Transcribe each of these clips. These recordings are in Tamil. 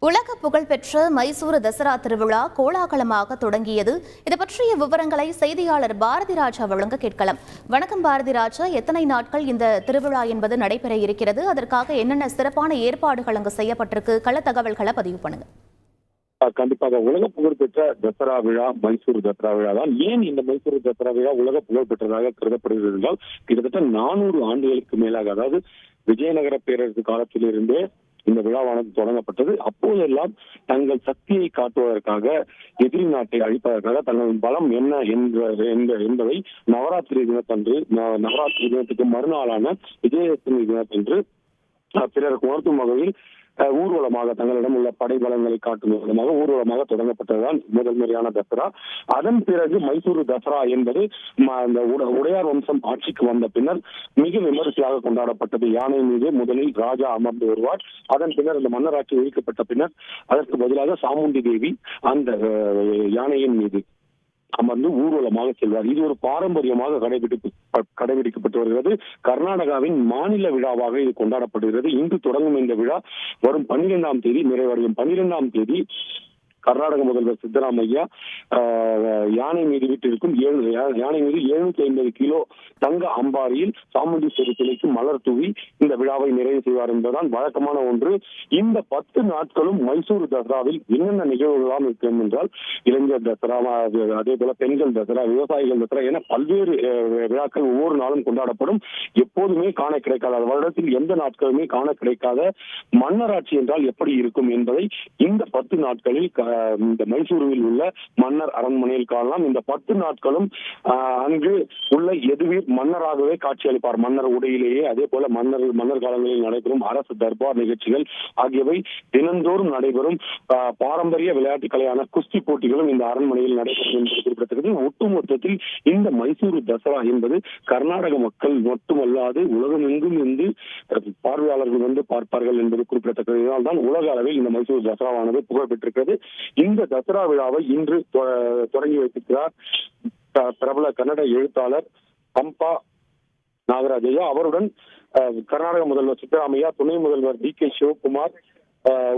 உலக புகழ்பெற்ற மைசூரு தசரா திருவிழா கோலாகலமாக தொடங்கியது. இது பற்றிய விவரங்களை செய்தியாளர் பாரதி ராஜா வழங்க கேட்கலாம். வணக்கம் பாரதி ராஜா, எத்தனை நாட்கள் இந்த திருவிழா என்பது நடைபெற இருக்கிறது? அதற்காக என்னென்ன சிறப்பான ஏற்பாடுகள் அங்கு செய்யப்பட்டிருக்கு? கள தகவல்களை பதிவு பண்ணுங்க. கண்டிப்பாக உலக புகழ்பெற்ற தசரா விழா மைசூர் தசரா விழா தான். ஏன் இந்த மைசூர் தசரா விழா உலக புகழ்பெற்றதாக கருதப்படுகிறது என்றால், கிட்டத்தட்ட 400 ஆண்டுகளுக்கு மேலாக, அதாவது விஜயநகர பேரரசு காலத்திலிருந்தே இந்த விழாவானது தொடங்கப்பட்டது. அப்போதெல்லாம் தங்கள் சக்தியை காட்டுவதற்காக, எதிரி நாட்டை அழிப்பதற்காக தங்களின் பலம் என்ன என்பதை நவராத்திரி தினத்தன்று, நவராத்திரி தினத்துக்கு மறுநாளான விஜயதசமி தினத்தன்று பிறருக்கு உணர்த்தும் வகையில் ஊர்வலமாக தங்களிடம் உள்ள படைபலங்களை காட்டும் விதமாக ஊர்வலமாக தொடங்கப்பட்டதுதான் முதல் முறையான தசரா. அதன் பிறகு மைசூரு தசரா என்பது உடையார் வம்சம் ஆட்சிக்கு வந்த பின்னர் மிக விமரிசையாக கொண்டாடப்பட்டது. யானை மீது முதலில் ராஜா அமர்ந்து வருவார். அதன் பின்னர் இந்த மன்னராட்சி ஒழிக்கப்பட்ட பின்னர் அதற்கு பதிலாக சாமுண்டி தேவி அந்த யானையின் மீது அமர்ந்து ஊர்வலமாக செல்வார். இது ஒரு பாரம்பரியமாக கடைபிடிக்கப்பட்டு வருகிறது. கர்நாடகாவின் மாநில விழாவாக இது கொண்டாடப்படுகிறது. இன்று தொடங்கும் இந்த விழா வரும் 12ஆம் தேதி நிறைவடையும். 12ஆம் தேதி கர்நாடக முதல்வர் சித்தராமையா யானை மீது வீட்டிற்கும் யானை மீது 750 கிலோ தங்க அம்பாரியில் சாமுண்டீஸ்வரி சிலைக்கு மலர் தூவி இந்த விழாவை நிறைவு செய்வார் என்பதுதான் வழக்கமான ஒன்று. இந்த 10 நாட்களும் மைசூர் தசராவில் என்னென்ன நிகழ்வுகளாம் இருக்கும் என்றால், இளைஞர் தசரா, அதே போல பெண்கள் தசரா, விவசாயிகள் தசரா என பல்வேறு விழாக்கள் ஒவ்வொரு நாளும் கொண்டாடப்படும். எப்போதுமே காண கிடைக்காத, வருடத்தில் எந்த நாட்களுமே காண கிடைக்காத மன்னராட்சி என்றால் எப்படி இருக்கும் என்பதை இந்த 10 நாட்களில் இந்த மைசூருவில் உள்ள மன்னர் அரண்மனையில் காணலாம். இந்த 10 நாட்களும் அங்கு உள்ள எதுவீர் மன்னராகவே காட்சியளிப்பார், மன்னர் உடையிலேயே. அதே போல மன்னர் காலங்களில் நடைபெறும் அரசு தர்பார் நிகழ்ச்சிகள் ஆகியவை தினந்தோறும் நடைபெறும். பாரம்பரிய விளையாட்டு கலையான குஸ்தி போட்டிகளும் இந்த அரண்மனையில் நடைபெறும் என்பது குறிப்பிடத்தக்கது. ஒட்டுமொத்தத்தில் இந்த மைசூரு தசரா என்பது கர்நாடக மக்கள் மட்டுமல்லாது உலகமெங்கும் இருந்து பார்வையாளர்கள் வந்து பார்ப்பார்கள் என்பது குறிப்பிடத்தக்கது. இதனால்தான் உலக அளவில் இந்த மைசூர் தசராவானது புகழ் பெற்றிருக்கிறது. இந்த தசரா விழாவை இன்று தொடங்கி வைத்திருக்கிறார் பிரபல கன்னட எழுத்தாளர் பம்பா நாகராஜையா. அவருடன் கர்நாடக முதல்வர் சித்தராமையா, துணை முதல்வர் DK சிவகுமார்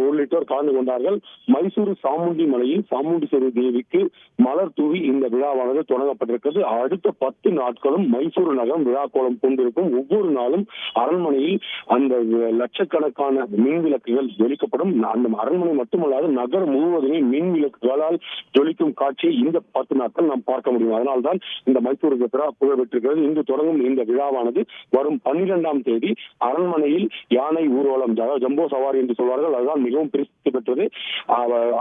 உள்ளிட்டோர் கலந்து கொண்டார்கள். மைசூரு சாமுண்டி மலையில் சாமுண்டீஸ்வரி தேவிக்கு மலர் தூவி இந்த விழாவானது தொடங்கப்பட்டிருக்கிறது. அடுத்த 10 நாட்களும் மைசூரு நகரம் விழா கோலம் கொண்டிருக்கும். ஒவ்வொரு நாளும் அரண்மனையில் அந்த லட்சக்கணக்கான மின் விளக்குகள் ஜொலிக்கப்படும். அந்த அரண்மனை மட்டுமல்லாது நகரம் முழுவதுமே மின் விளக்குகளால் ஜொலிக்கும் காட்சியை இந்த 10 நாட்கள் நாம் பார்க்க முடியும். அதனால்தான் இந்த மைசூரு தசரா புகழ் பெற்றிருக்கிறது. இன்று தொடங்கும் இந்த விழாவானது வரும் 12ஆம் தேதி அரண்மனையில் யானை ஊர்வலம், ஜம்போ சவாரி என்று சொல்வார்கள், அதுதான் மிகவும் பிரசித்தி பெற்றது.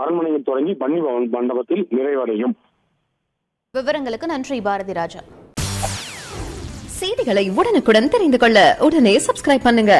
அரண்மனையில் தொடங்கி பன்னி மண்டபத்தில் நிறைவடையும். விவரங்களுக்கு நன்றி பாரதி ராஜா. செய்திகளை உடனுக்குடன் தெரிந்து கொள்ள உடனே சப்ஸ்கிரைப் பண்ணுங்க.